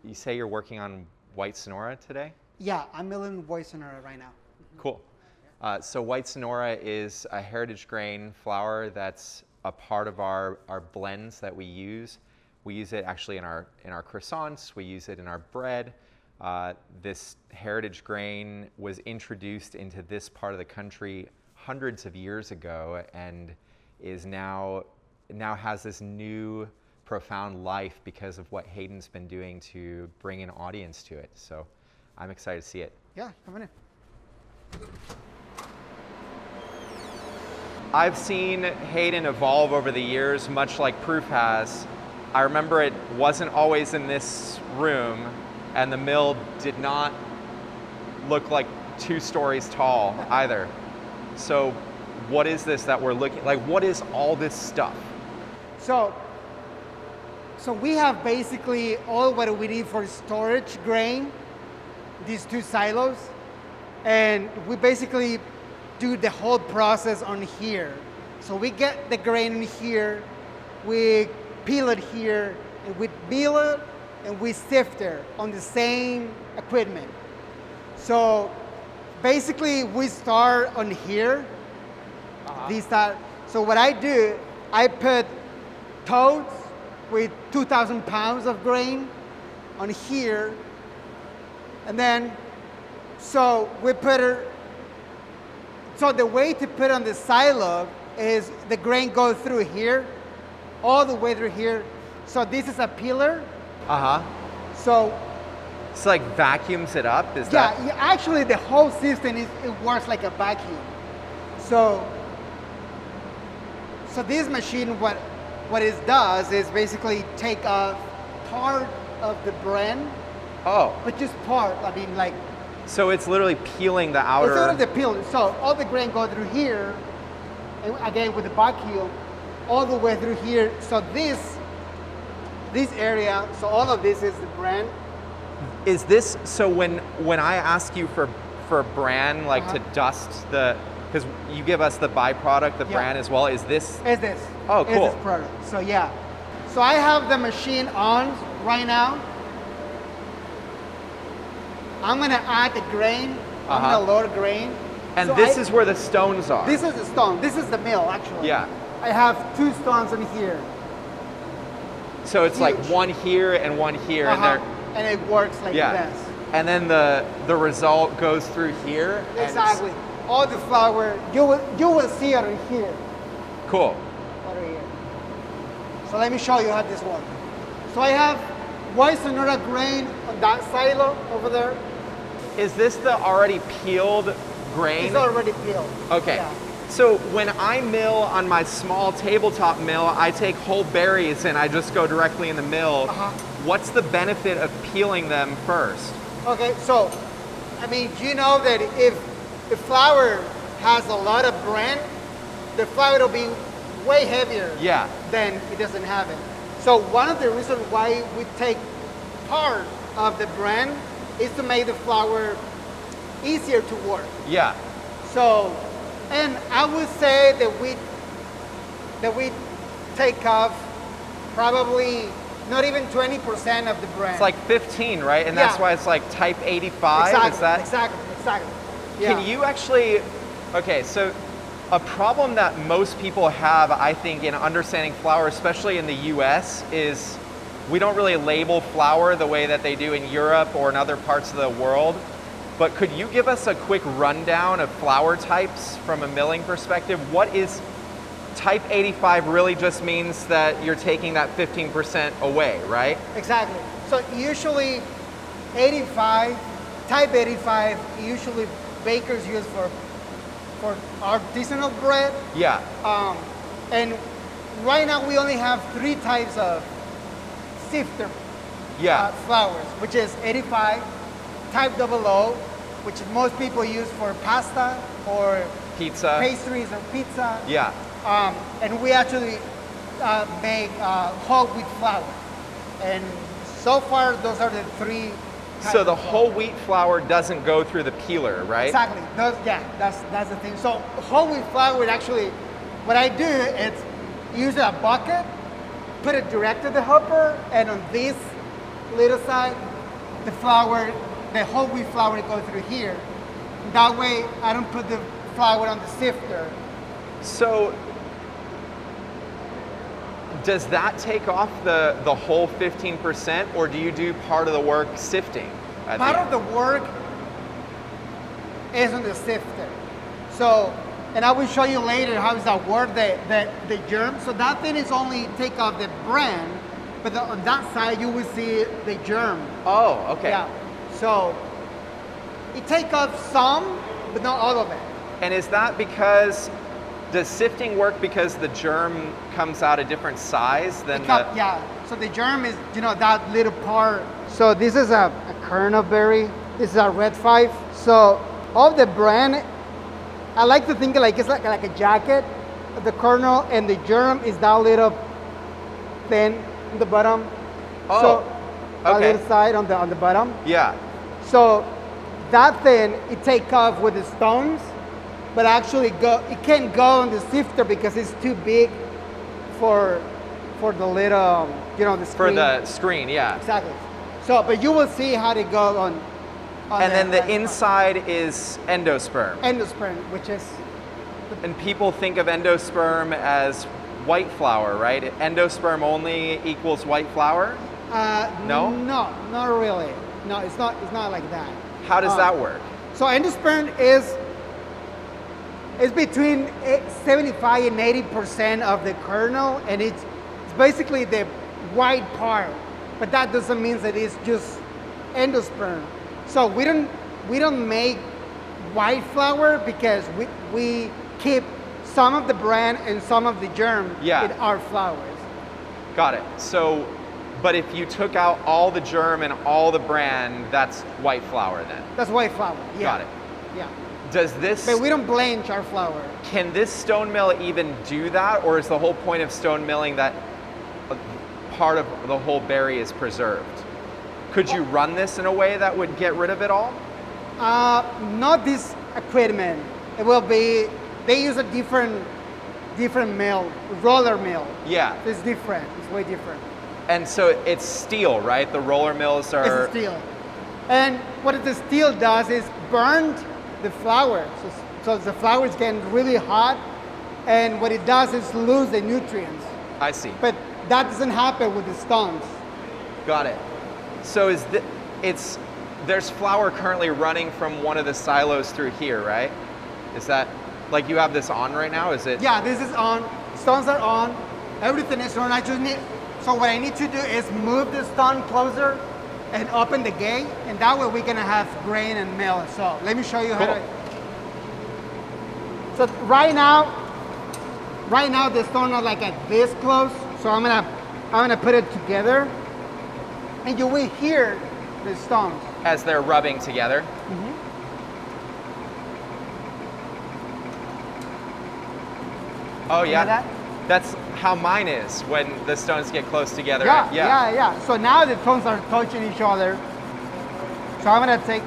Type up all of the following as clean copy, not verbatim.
you say you're working on white Sonora today? Yeah, I'm milling white Sonora right now. Cool. So white Sonora is a heritage grain flour that's a part of our blends that we use. We use it actually in our croissants. We use it in our bread. This heritage grain was introduced into this part of the country hundreds of years ago, and is now has this new profound life because of what Hayden's been doing to bring an audience to it. So I'm excited to see it. Yeah, come on in. I've seen Hayden evolve over the years, much like Proof has. I remember it wasn't always in this room, and the mill did not look like 2 stories tall either. So what is this that we're looking, like what is all this stuff? So we have basically all what we need for storage grain, these 2 silos, and we basically do the whole process on here. So we get the grain in here, we peel it here, and we mill it, and we sift it on the same equipment. So basically we start on here. So what I do, I put totes with 2,000 pounds of grain on here, and then so we put it. So the way to put on the silo is the grain goes through here, all the way through here. So this is a peeler. So it's like vacuums it up. Is yeah, that? Actually the whole system it works like a vacuum. So this machine, what it does is basically take a part of the bran. Oh. But just part. I mean, like. So it's literally peeling the outer. It's sort of the peel. So all the grain goes through here, and again with the vacuum, all the way through here. So this area. So all of this is the bran. Is this so? When I ask you for bran, like to dust the. Because you give us the byproduct, the bran as well. Is this? Is this? Oh, cool. Is this product? So yeah. So I have the machine on right now. I'm gonna add the grain. I'm gonna load grain. And so this is where the stones are. This is the stone. This is the mill, actually. Yeah. I have 2 stones in here. So it's like one here and one here, and it works like this. And then the result goes through here. Exactly. All the flour, you will see it in here. Cool. Over here. So let me show you how this works. So I have white Sonora grain on that silo over there. Is this the already peeled grain? It's already peeled. Okay. Yeah. So when I mill on my small tabletop mill, I take whole berries and I just go directly in the mill. What's the benefit of peeling them first? Okay, so, I mean, you know that if the flour has a lot of bran, the flour will be way heavier than it doesn't have it. So one of the reasons why we take part of the bran is to make the flour easier to work. Yeah. So, and I would say that we take off probably not even 20% of the bran. It's like 15, right? And that's why it's like type 85. Exactly. Is that? Exactly. Yeah. Can you actually? Okay, so a problem that most people have, I think, in understanding flour, especially in the US, is we don't really label flour the way that they do in Europe or in other parts of the world. But could you give us a quick rundown of flour types from a milling perspective? What is type 85 really just means that you're taking that 15% away, right? Exactly. So usually 85, type 85, usually bakers use for artisanal bread. Yeah. And right now we only have 3 types of sifter flours, which is 85, type 00, which most people use for pasta or pizza, pastries or pizza. Yeah. And we actually make whole wheat flour. And so far, those are the 3 types. So the whole wheat flour doesn't go through the peeler, right? Exactly. That's the thing. So whole wheat flour, actually, what I do is use a bucket, put it direct to the hopper, and on this little side, the flour, the whole wheat flour goes through here. That way, I don't put the flour on the sifter. So does that take off the whole 15%, or do you do part of the work sifting? Part of the work is on the sifter. So, and I will show you later how does that work, the germ. So that thing is only take off the bran, but on that side you will see the germ. Oh, okay. Yeah. So it take off some, but not all of it. And is that because, does sifting work because the germ comes out a different size than Yeah, so the germ is, that little part. So this is a kernel berry. This is a red 5. So all the bran, I like to think like it's like a jacket. The kernel and the germ is that little thin on the bottom. Oh, so a okay. little side on the bottom. Yeah. So that thing, it take off with the stones, but actually it can't go on the sifter because it's too big for the little, the screen. For the screen, yeah. Exactly. So, but you will see how they go on and then the inside is endosperm. Endosperm, which is, And people think of endosperm as white flour, right? Endosperm only equals white flour? No? No, not really. No, it's not like that. How does that work? So endosperm is between 75 and 80% of the kernel, and it's basically the white part. But that doesn't mean that it's just endosperm. So we don't make white flour because we keep some of the bran and some of the germ in our flours. Got it. So, but if you took out all the germ and all the bran, that's white flour then? That's white flour. Yeah. Got it. Yeah. Does this... But we don't blanch our flour. Can this stone mill even do that, or is the whole point of stone milling that part of the whole berry is preserved? Could you run this in a way that would get rid of it all? Not this equipment. It will be, they use a different mill, roller mill. Yeah. It's different, it's way different. And so it's steel, right? The roller mills are... It's steel. And what the steel does is burn the flour. So the flour is getting really hot, and what it does is lose the nutrients. I see. But that doesn't happen with the stones. Got it. So there's flour currently running from one of the silos through here, right? Is that, like you have this on right now, is it? Yeah, this is on, stones are on, everything is on. So what I need to do is move the stone closer and open the gate, and that way we're gonna have grain and mill. So let me show you how to. So right now the stones are like at this close. So I'm gonna put it together, and you will hear the stones as they're rubbing together. Mm-hmm. Oh yeah, that? That's how mine is when the stones get close together. Yeah. So now the stones are touching each other. So I'm gonna take.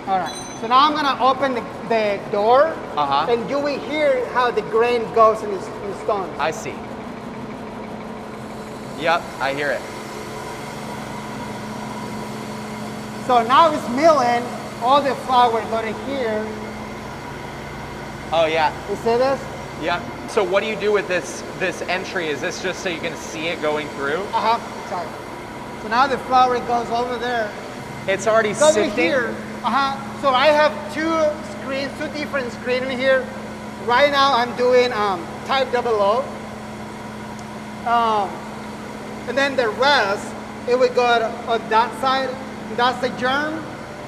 All right. So now I'm gonna open the door, and you will hear how the grain goes in the stones. I see. Yep, I hear it. So now it's milling. All the flour go to here. Oh yeah. You see this? Yep. So what do you do with this entry? Is this just so you can see it going through? Sorry. So now the flour goes over there. It's already Goes sifting? here. So I have two different screens in here. Right now I'm doing type 00. And then the rest, it would go on that side. That's the germ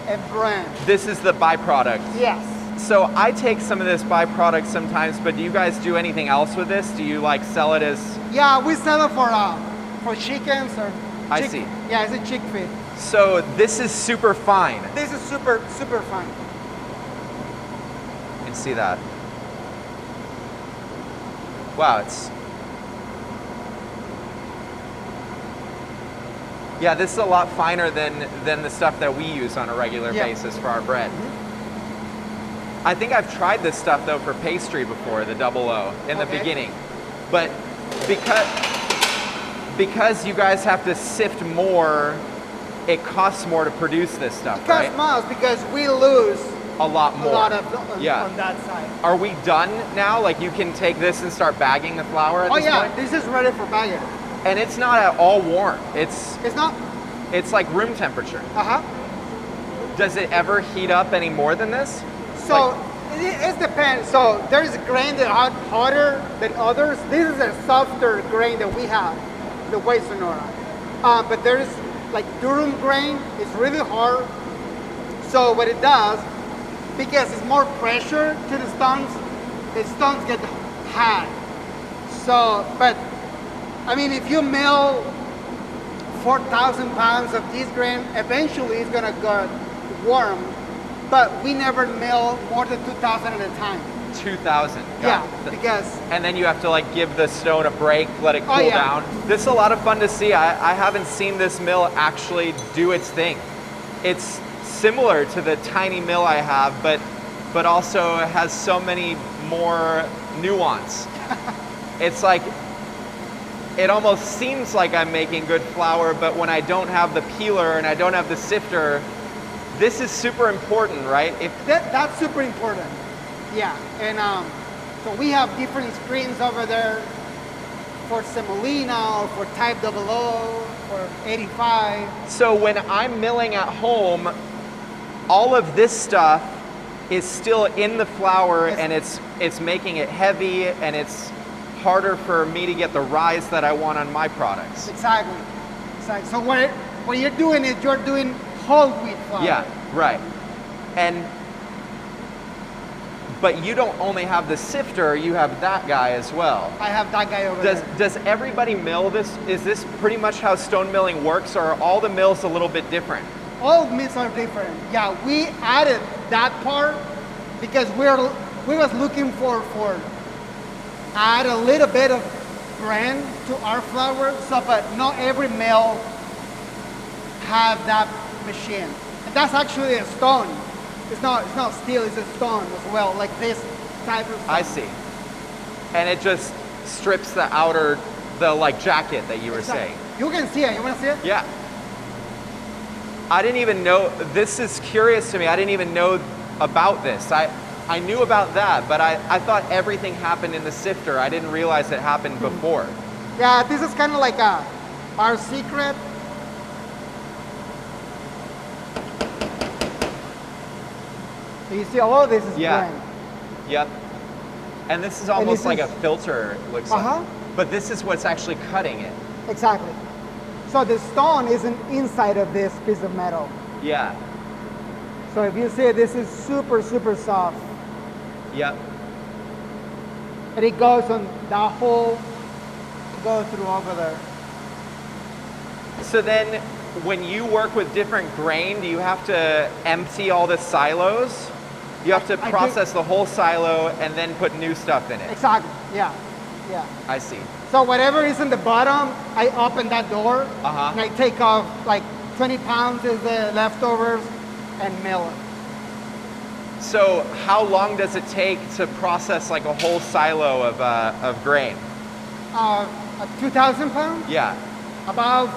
and bran. This is the byproduct? Yes. So I take some of this byproduct sometimes, but do you guys do anything else with this? Do you like sell it as? Yeah, we sell it for chickens or. I see. Yeah, it's a chick feed. So this is super fine. This is super fine. You can see that. Wow, it's. Yeah, this is a lot finer than the stuff that we use on a regular basis for our bread. Mm-hmm. I think I've tried this stuff though for because you guys have to sift more, it costs more to produce this stuff, It costs right? miles because we lose A lot a more. lot of Yeah. on that side. Are we done now? Like you can take this and start bagging the flour at Oh this yeah, point? this is ready for bagging. And it's not at all warm. It's It's not. like room temperature. Does it ever heat up any more than this? So it depends. So there's grain that are hotter than others. This is a softer grain that we have, the white Sonora. But there's like durum grain. It's really hard. So what it does, because it's more pressure to the stones get hard. So, but I mean, if you mill 4,000 pounds of this grain, eventually it's gonna get warm. But we never mill more than 2,000 at a time. 2,000. Yeah, because And then you have to like give the stone a break, let it cool yeah. down. This is a lot of fun to see. I haven't seen this mill actually do its thing. It's similar to the tiny mill I have, but also has so many more nuance. It's like, it almost seems like I'm making good flour, but when I don't have the peeler and I don't have the sifter, this is super important, right? that's super important. Yeah, and so we have different screens over there for semolina, or for type 00, for 85. So when I'm milling at home, all of this stuff is still in the flour, Yes. and it's making it heavy, and it's harder for me to get the rise that I want on my products. Exactly. So what you're doing is you're doing whole wheat flour. Yeah, right. But you don't only have the sifter, you have that guy as well. I have that guy over there. Does everybody mill this? Is this pretty much how stone milling works, or are all the mills a little bit different? All mills are different. Yeah, we added that part because we was looking for add a little bit of brand to our flour, so but not every mill have that machine. And that's actually a stone. It's not steel, it's a stone as well, like this type of stone. I see. And it just strips the outer, the like jacket that you were Exactly. saying. You can see it. You want to see it? Yeah. I didn't even know, this is curious to me. I didn't even know about this. I knew about that, but I thought everything happened in the sifter. I didn't realize it happened before. Yeah, this is kind of like our secret. So you see all of this is Yeah. brand. Yep. And this is almost this like is- a filter, it looks like. Uh-huh. But this is what's actually cutting it. Exactly. So the stone isn't inside of this piece of metal. Yeah. So if you see, this is super, super soft. Yep. And it goes on that whole, go through over there. So then when you work with different grain, do you have to empty all the silos? You have to I do. process the whole silo and then put new stuff in it. Exactly, yeah, yeah. I see. So whatever is in the bottom, I open that door Uh-huh. and I take off like 20 pounds is the leftovers and mill it. So how long does it take to process like a whole silo of grain? 2,000 pounds, Yeah, about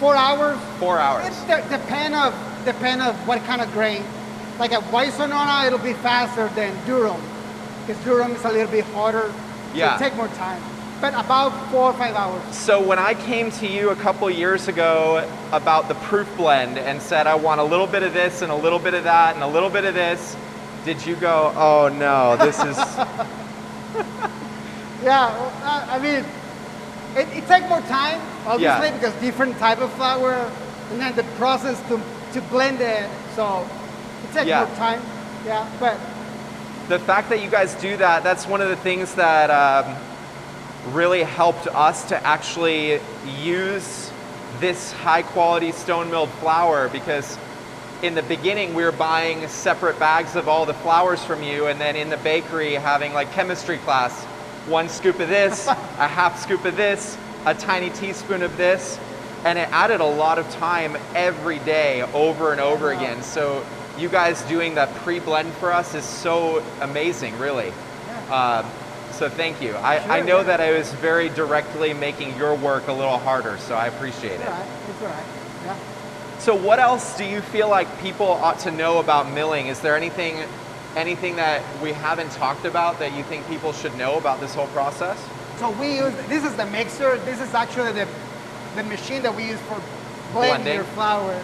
4 hours. 4 hours. It depend of what kind of grain. Like a white Sonora, it'll be faster than durum, because durum is a little bit harder. Yeah. So it take more time. But about 4 or 5 hours. So when I came to you a couple years ago about the proof blend and said I want a little bit of this and a little bit of that and a little bit of this, did you go, oh no, this is... Yeah, I mean, it takes more time, obviously, Yeah. because different type of flour, and then the process to blend it, so it takes Yeah. more time. Yeah, but The fact that you guys do that, that's one of the things that really helped us to actually use this high quality stone milled flour, because in the beginning we were buying separate bags of all the flours from you, and then in the bakery having like chemistry class, 1 scoop of this, a half scoop of this, a tiny teaspoon of this, and it added a lot of time every day over and over again. So you guys doing that pre-blend for us is so amazing, really. So thank you. I Sure, know yeah. that I was very directly making your work a little harder, so I appreciate It's it. all right. It's all right. Yeah. So what else do you feel like people ought to know about milling? Is there anything that we haven't talked about that you think people should know about this whole process? So we use, this is the mixer. This is actually the machine that we use for blending your flour.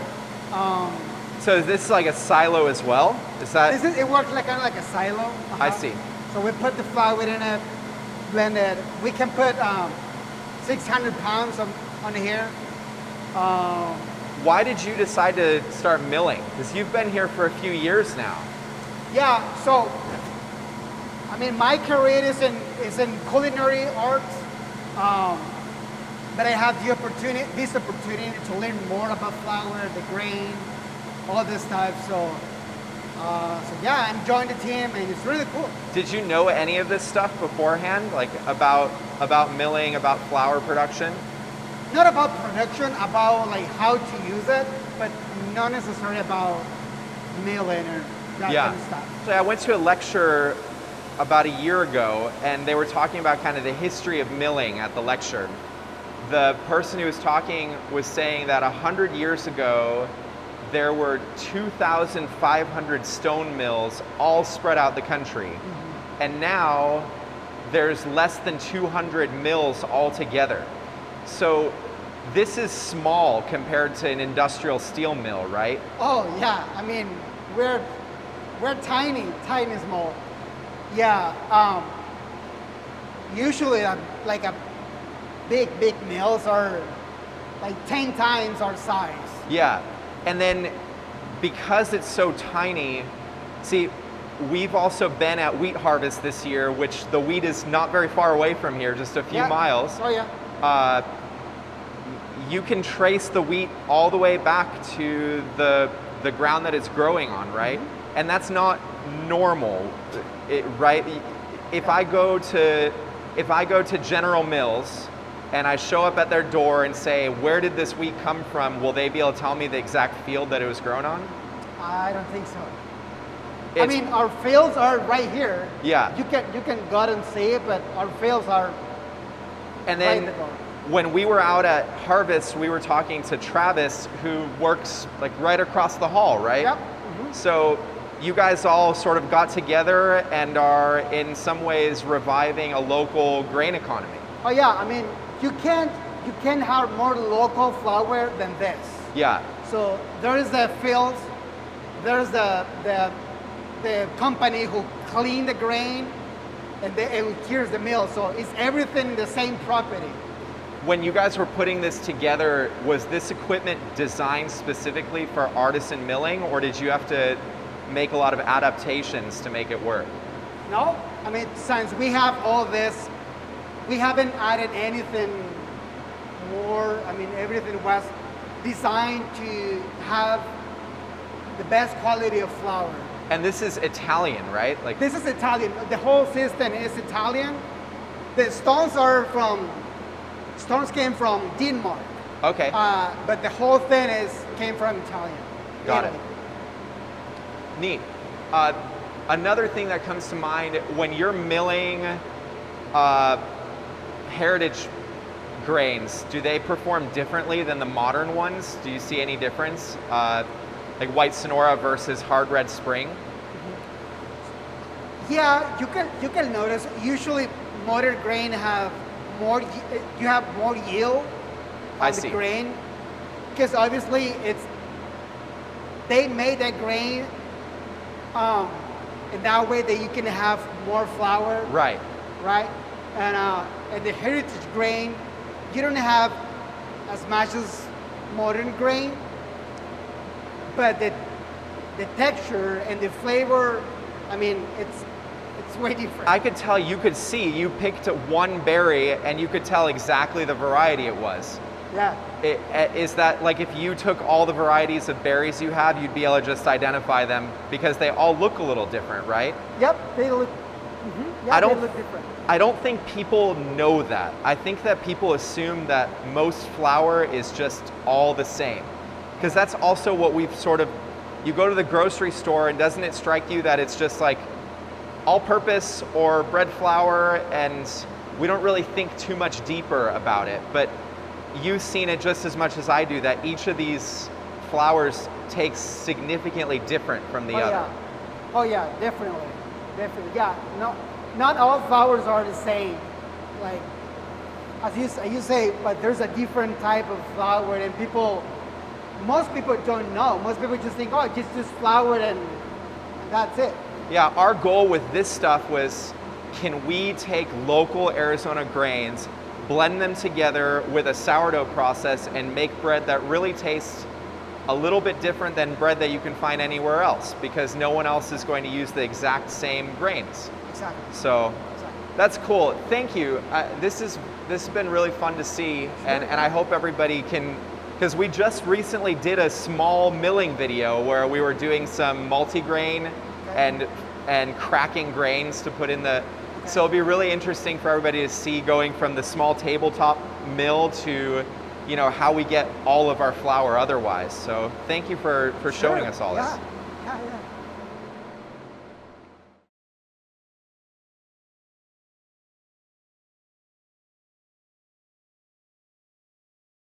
So is this like a silo as well? Is that? It works like kind of like a silo. I see. So we put the flour in it, blend it. We can put 600 pounds on here. Why did you decide to start milling? Because you've been here for a few years now. Yeah. So I mean, my career is in culinary arts, but I have this opportunity to learn more about flour, the grain, all this stuff. So yeah, I'm joining the team, and it's really cool. Did you know any of this stuff beforehand, like about milling, about flour production? Not about production, about like how to use it, but not necessarily about milling or that kind of stuff. So I went to a lecture about a year ago, and they were talking about kind of the history of milling at the lecture. The person who was talking was saying that 100 years ago, there were 2,500 stone mills all spread out the country. Mm-hmm. And now there's less than 200 mills altogether. So this is small compared to an industrial steel mill, right? Oh yeah, I mean, we're tiny small. Yeah, usually like a big mills are like 10 times our size. Yeah, and then because it's so tiny, see, we've also been at wheat harvest this year, which the wheat is not very far away from here, just a few miles. Oh yeah. You can trace the wheat all the way back to the ground that it's growing on, right? Mm-hmm. And that's not normal, right? If I go to General Mills and I show up at their door and say, where did this wheat come from? Will they be able to tell me the exact field that it was grown on? I don't think so. I mean, our fields are right here. Yeah. You can go out and see it, but our fields are. And then when we were out at harvest, we were talking to Travis, who works like right across the hall, right? Yep. Mm-hmm. So you guys all sort of got together and are in some ways reviving a local grain economy. Oh yeah, I mean, you can't have more local flour than this. Yeah. So there is the fields, there's the company who clean the grain, and here's the mill. So it's everything the same property. When you guys were putting this together, was this equipment designed specifically for artisan milling, or did you have to make a lot of adaptations to make it work? No, I mean, since we have all this, we haven't added anything more. I mean, everything was designed to have the best quality of flour. And this is Italian, right? Like this is Italian. The whole system is Italian. The stones came from Denmark. Okay. But the whole thing came from Italian. Got it. Neat. Another thing that comes to mind when you're milling heritage grains, do they perform differently than the modern ones? Do you see any difference? Like white Sonora versus hard red spring? Yeah, you can notice. Usually, modern grain have more. You have more yield on the grain, because obviously they made that grain in that way that you can have more flour. Right. Right. And the heritage grain, you don't have as much as modern grain, but the texture and the flavor, I mean, it's way different. I could tell, you picked one berry and you could tell exactly the variety it was. Yeah. Is that like if you took all the varieties of berries you have, you'd be able to just identify them because they all look a little different, right? Yep, they look. Yeah, they look different. I don't think people know that. I think that people assume that most flour is just all the same. Because that's also what we've sort of, you go to the grocery store and doesn't it strike you that it's just like all-purpose or bread flour, and we don't really think too much deeper about it. But you've seen it just as much as I do, that each of these flours tastes significantly different from the other. Yeah. Oh yeah, definitely. Definitely. Yeah. No, not all flours are the same. Like as you say, but there's a different type of flour, and most people don't know. Most people just think, oh, just flour and that's it. Yeah, our goal with this stuff was, can we take local Arizona grains, blend them together with a sourdough process, and make bread that really tastes a little bit different than bread that you can find anywhere else, because no one else is going to use the exact same grains. Exactly. So that's cool. Thank you. This has been really fun to see, and I hope everybody can, because we just recently did a small milling video where we were doing some multigrain and cracking grains to put in the. So it'll be really interesting for everybody to see, going from the small tabletop mill to, you know, how we get all of our flour otherwise. So thank you for showing us all this. Yeah.